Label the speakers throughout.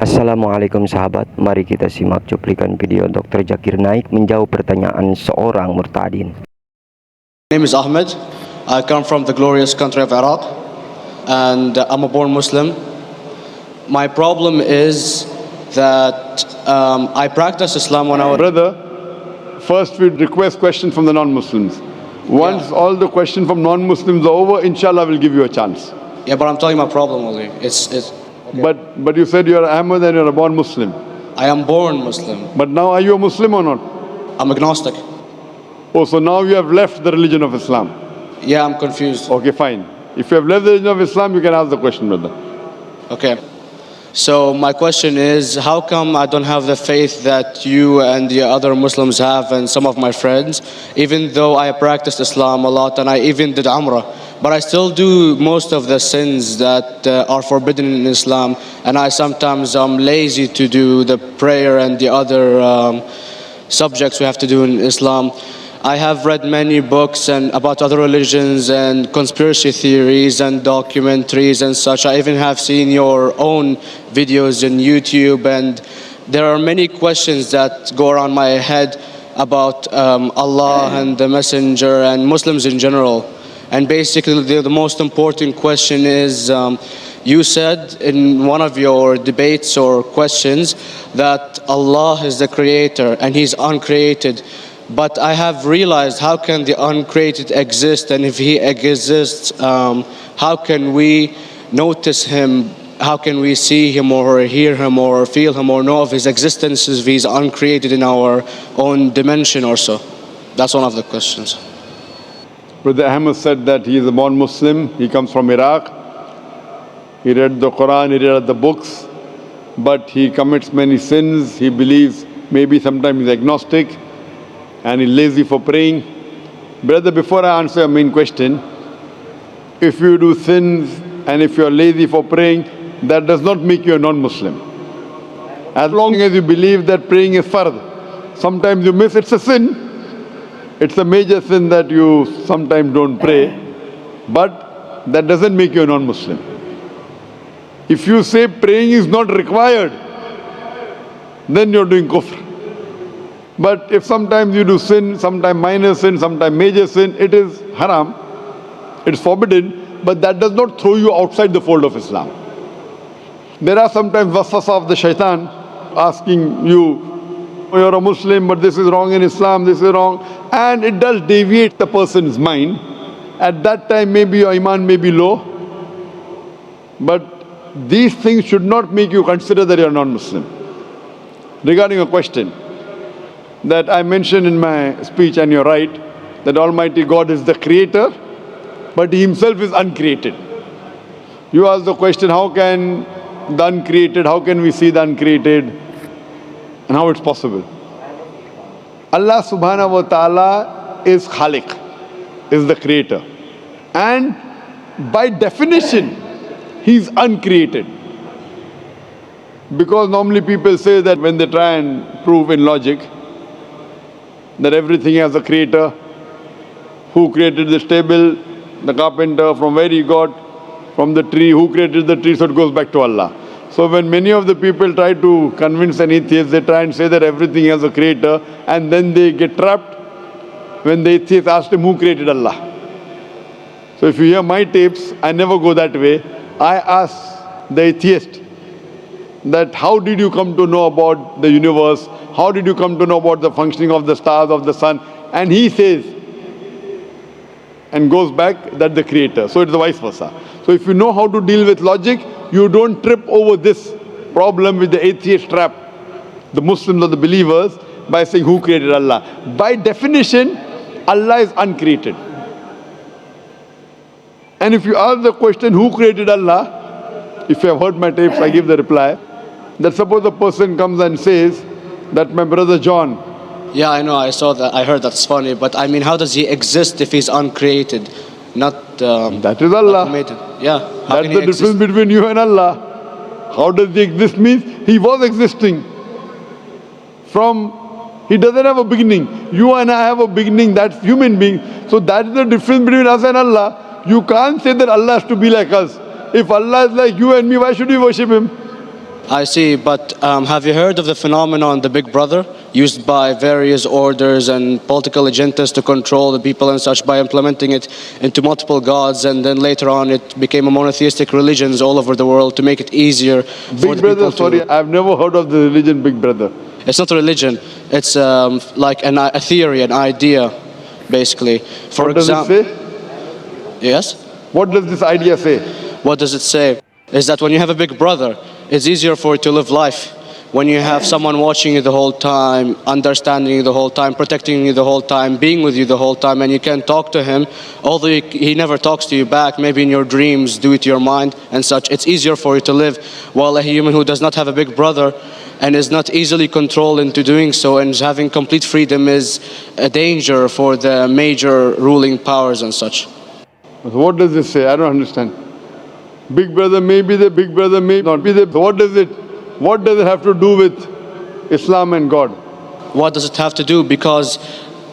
Speaker 1: Assalamualaikum sahabat, mari kita simak cuplikan video Dr. Zakir Naik menjawab pertanyaan seorang murtadin.
Speaker 2: My name is Ahmed. I come from the glorious country of Iraq, and I'm a born Muslim. My problem is that I practice Islam when I was...
Speaker 3: Brother, first we request questions from the non-Muslims. Once all the questions from non-Muslims are over, inshallah we'll give you a chance.
Speaker 2: Yeah, but I'm telling you my problem only. It's okay.
Speaker 3: But you said you're Ahmed and you're a born Muslim.
Speaker 2: I am born Muslim.
Speaker 3: But now are you a Muslim or not?
Speaker 2: I'm agnostic.
Speaker 3: Oh, so now you have left the religion of Islam.
Speaker 2: Yeah, I'm confused.
Speaker 3: Okay, fine. If you have left the religion of Islam, you can ask the question, brother.
Speaker 2: Okay. So my question is, how come I don't have the faith that you and the other Muslims have and some of my friends, even though I practiced Islam a lot and I even did Umrah, but I still do most of the sins that are forbidden in Islam, and I sometimes am lazy to do the prayer and the other subjects we have to do in Islam. I have read many books and about other religions and conspiracy theories and documentaries and such. I even have seen your own videos on YouTube, and there are many questions that go around my head about Allah and the Messenger and Muslims in general. And basically the most important question is, you said in one of your debates or questions that Allah is the creator and He's uncreated. But I have realized, how can the uncreated exist? And if He exists, how can we notice Him? How can we see Him or hear Him or feel Him or know of His existence if He's uncreated in our own dimension or so? That's one of the questions.
Speaker 3: Brother Ahmed said that he is a born Muslim. He comes from Iraq. He read the Qur'an, he read the books, but he commits many sins. He believes maybe sometimes he's agnostic and he's lazy for praying. Brother, before I answer your main question, if you do sins and if you're lazy for praying, that does not make you a non-Muslim. As long as you believe that praying is fard, sometimes you miss, it's a sin. It's a major sin that you sometimes don't pray, but that doesn't make you a non-Muslim. If you say praying is not required, then you're doing kufr. But if sometimes you do sin, sometimes minor sin, sometimes major sin, it is haram, it's forbidden, but that does not throw you outside the fold of Islam. There are sometimes waswasa of the shaitan asking you, you're a Muslim, but this is wrong in Islam, this is wrong, and it does deviate the person's mind. At that time maybe your iman may be low, but these things should not make you consider that you're non-Muslim. Regarding a question that I mentioned in my speech, and you're right, that Almighty God is the creator, but He Himself is uncreated. You ask the question, how can the uncreated, how can we see the uncreated, and how it's possible? Allah subhanahu wa ta'ala is Khaliq, is the creator. And by definition, He's uncreated. Because normally people say that when they try and prove in logic that everything has a creator, who created this table, the carpenter, from where he got, from the tree, who created the tree, so it goes back to Allah. So when many of the people try to convince an atheist, they try and say that everything has a creator, and then they get trapped when the atheist asks him who created Allah. So if you hear my tapes, I never go that way. I ask the atheist that how did you come to know about the universe? How did you come to know about the functioning of the stars, of the sun? And he says, and goes back, that the creator. So it's the vice versa. So if you know how to deal with logic, you don't trip over this problem with the atheist trap, the Muslims or the believers, by saying who created Allah. By definition, Allah is uncreated. And if you ask the question, who created Allah? If you have heard my tapes, I give the reply. That suppose a person comes and says that my brother John.
Speaker 2: Yeah, I know, I saw that, I heard that's funny, but I mean, how does He exist if He's uncreated? Not
Speaker 3: that is Allah.
Speaker 2: Yeah.
Speaker 3: That's the difference between you and Allah. How does He exist means He was existing. He doesn't have a beginning. You and I have a beginning, that's human being. So that is the difference between us and Allah. You can't say that Allah has to be like us. If Allah is like you and me, why should we worship Him?
Speaker 2: I see, but have you heard of the phenomenon, the Big Brother, used by various orders and political agendas to control the people and such by implementing it into multiple gods, and then later on it became a monotheistic religions all over the world to make it easier for
Speaker 3: Big
Speaker 2: the
Speaker 3: Brother,
Speaker 2: people
Speaker 3: sorry,
Speaker 2: to...
Speaker 3: I've never heard of the religion Big Brother.
Speaker 2: It's not a religion, it's like a theory, an idea, basically. For
Speaker 3: What does it
Speaker 2: example,
Speaker 3: say?
Speaker 2: yes?
Speaker 3: What does this idea say?
Speaker 2: What does it say? Is that when you have a big brother, it's easier for you to live life. When you have someone watching you the whole time, understanding you the whole time, protecting you the whole time, being with you the whole time, and you can talk to him, although he never talks to you back, maybe in your dreams, due to your mind and such, it's easier for you to live. While a human who does not have a big brother and is not easily controlled into doing so and is having complete freedom is a danger for the major ruling powers and such.
Speaker 3: What does this say? I don't understand. Big Brother may be there, Big Brother may not be there. What does it have to do with Islam and God?
Speaker 2: What does it have to do? Because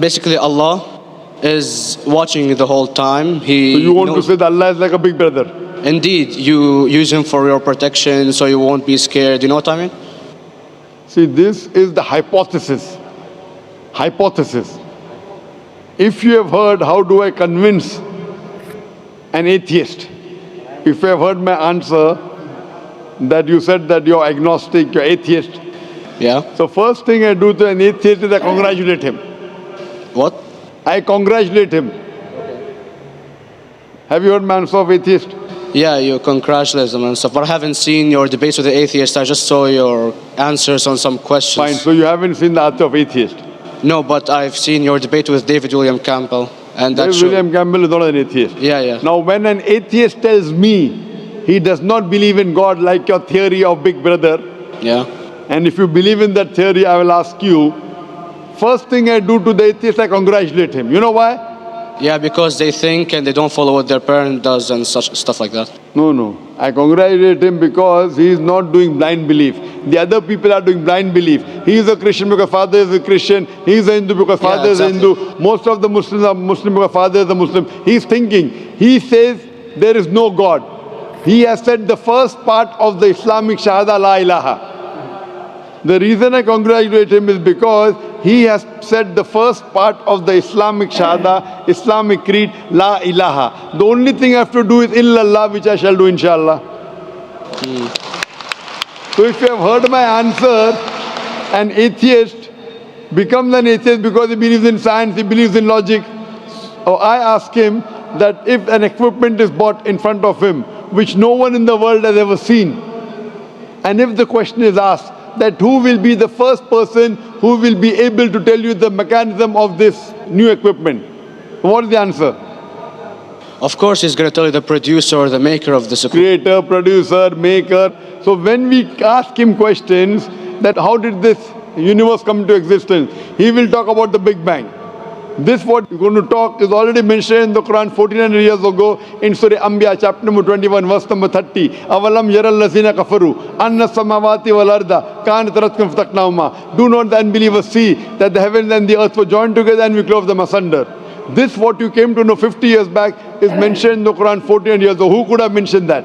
Speaker 2: basically Allah is watching you the whole time.
Speaker 3: So you want to say that Allah is like a big brother?
Speaker 2: Indeed, you use him for your protection so you won't be scared. You know what I mean?
Speaker 3: See, this is the hypothesis. Hypothesis. If you have heard, how do I convince an atheist? If you have heard my answer, that you said that you're agnostic, you're atheist.
Speaker 2: Yeah.
Speaker 3: So first thing I do to an atheist is I congratulate him.
Speaker 2: What?
Speaker 3: I congratulate him. Have you heard my answer of atheist?
Speaker 2: Yeah, you congratulate them and stuff. But I haven't seen your debates with the atheist. I just saw your answers on some questions.
Speaker 3: Fine, so you haven't seen the answer of atheist.
Speaker 2: No, but I've seen your debate with David William Campbell. And that's
Speaker 3: William Campbell is not an atheist.
Speaker 2: Yeah.
Speaker 3: Now when an atheist tells me he does not believe in God like your theory of Big Brother,
Speaker 2: Yeah.
Speaker 3: and if you believe in that theory, I will ask you, first thing I do to the atheist, I congratulate him. You know why?
Speaker 2: Yeah, because they think and they don't follow what their parent does and such stuff like that.
Speaker 3: No. I congratulate him because he is not doing blind belief. The other people are doing blind belief. He is a Christian because father is a Christian. He is a Hindu because father is a Hindu. Most of the Muslims are Muslim because father is a Muslim. He is thinking. He says there is no God. He has said the first part of the Islamic Shahada, La ilaha. The reason I congratulate him is because he has said the first part of the Islamic Shahada, Islamic Creed, La ilaha. The only thing I have to do is illallah, which I shall do inshallah. So if you have heard my answer, an atheist becomes an atheist because he believes in science, he believes in logic. Or I ask him that if an equipment is bought in front of him, which no one in the world has ever seen, and if the question is asked, that who will be the first person who will be able to tell you the mechanism of this new equipment? What is the answer?
Speaker 2: Of course, he's going to tell you the producer or the maker of this equipment.
Speaker 3: Creator, producer, maker. So when we ask him questions that how did this universe come into existence, he will talk about the Big Bang. This what we're going to talk is already mentioned in the Quran 1400 years ago in Surah Anbiya chapter number 21 verse number 30. Avalam yaral lazina kafaru anna samawati wal arda kanat ratkum fataknahuma. Do not the unbelievers see that the heavens and the earth were joined together and we clove them asunder. This what you came to know 50 years back is mentioned in the Quran 1400 years ago. Who could have mentioned that?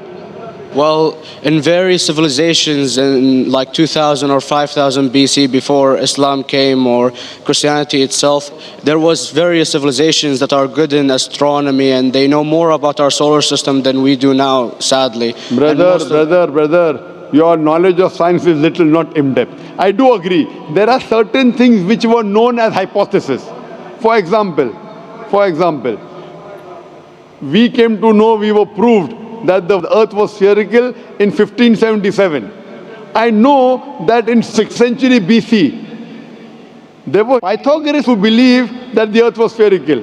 Speaker 2: Well, in various civilizations in like 2000 or 5000 BC before Islam came or Christianity itself, there was various civilizations that are good in astronomy and they know more about our solar system than we do now, sadly.
Speaker 3: Brother, your knowledge of science is little, not in-depth. I do agree. There are certain things which were known as hypotheses. For example, we came to know, we were proved that the earth was spherical in 1577. I know that in 6th century BC, there were Pythagoreans who believed that the earth was spherical.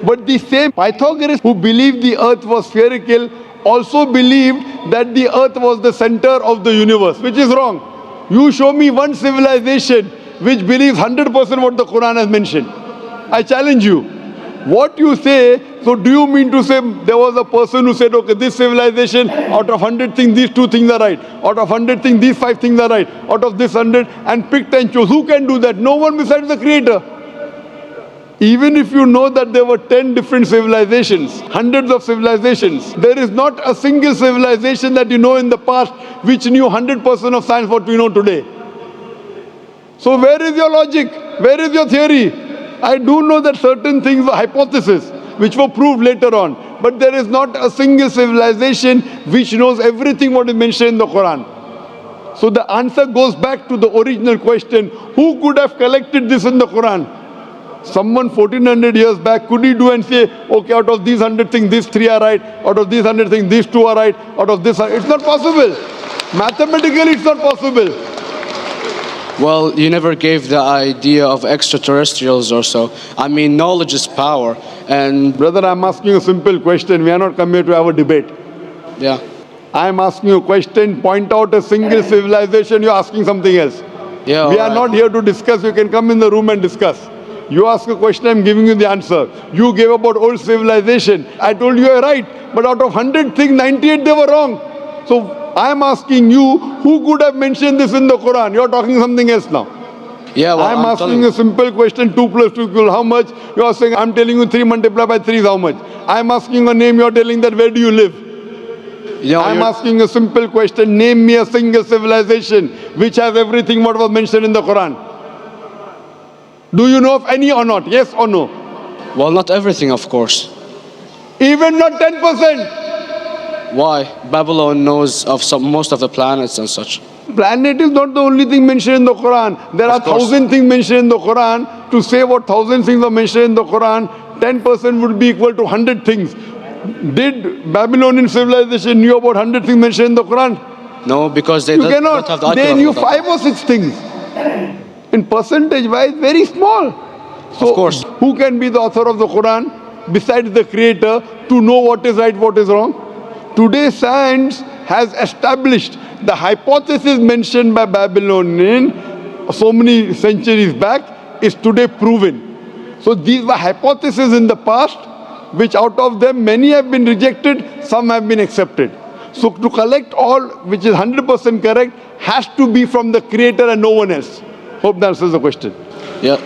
Speaker 3: But the same Pythagoreans who believed the earth was spherical also believed that the earth was the center of the universe, which is wrong. You show me one civilization which believes 100% what the Quran has mentioned. I challenge you. What you say, so do you mean to say there was a person who said, okay, this civilization, out of 100 things, these 2 things are right. Out of 100 things, these 5 things are right. Out of this 100, and picked and chose. Who can do that? No one besides the Creator. Even if you know that there were 10 different civilizations, hundreds of civilizations, there is not a single civilization that you know in the past which knew 100% of science what we know today. So where is your logic? Where is your theory? I do know that certain things were hypotheses which were proved later on, but there is not a single civilization which knows everything what is mentioned in the Quran. So the answer goes back to the original question, who could have collected this in the Quran? Someone 1400 years back, could he do and say, okay, out of these 100 things, these 3 are right, out of these 100 things, these 2 are right, out of this, it's not possible. Mathematically, it's not possible.
Speaker 2: Well, you never gave the idea of extraterrestrials or so. I mean, knowledge is power, and
Speaker 3: Brother, I'm asking you a simple question. We are not come here to have a debate.
Speaker 2: yeah.
Speaker 3: I'm asking you a question, point out a single civilization, you're asking something else.
Speaker 2: Yeah,
Speaker 3: We are
Speaker 2: alright.
Speaker 3: not here to discuss, you can come in the room and discuss. You ask a question, I'm giving you the answer. You gave about old civilization. I told you you're right, but out of 100 things, 98 they were wrong. So I'm asking you, who could have mentioned this in the Quran? You're talking something else now.
Speaker 2: Yeah, well,
Speaker 3: I'm asking you a simple question, 2 plus 2 equal how much? You're saying, I'm telling you 3 multiplied by 3 is how much? I'm asking a name, you're telling that where do you live? I'm asking a simple question, name me a single civilization which has everything what was mentioned in the Quran. Do you know of any or not? Yes or no?
Speaker 2: Well, not everything, of course.
Speaker 3: Even not 10%.
Speaker 2: Why? Babylon knows of most of the planets and such.
Speaker 3: Planet is not the only thing mentioned in the Quran. There are
Speaker 2: Of course.
Speaker 3: 1,000 things mentioned in the Quran. To say what 1,000 things are mentioned in the Quran, 10% would be equal to 100 things. Did Babylonian civilization knew about 100 things mentioned in the Quran?
Speaker 2: No, because they
Speaker 3: You
Speaker 2: don't have the
Speaker 3: cannot. They
Speaker 2: IQ
Speaker 3: knew
Speaker 2: of that.
Speaker 3: 5 or 6 things. In percentage wise, very small. So
Speaker 2: Of course.
Speaker 3: who can be the author of the Quran besides the creator to know what is right, what is wrong? Today science has established the hypothesis mentioned by Babylonian so many centuries back is today proven. So these were hypotheses in the past, which out of them many have been rejected, some have been accepted. So to collect all which is 100% correct has to be from the creator and no one else. Hope that answers the question.
Speaker 2: Yeah.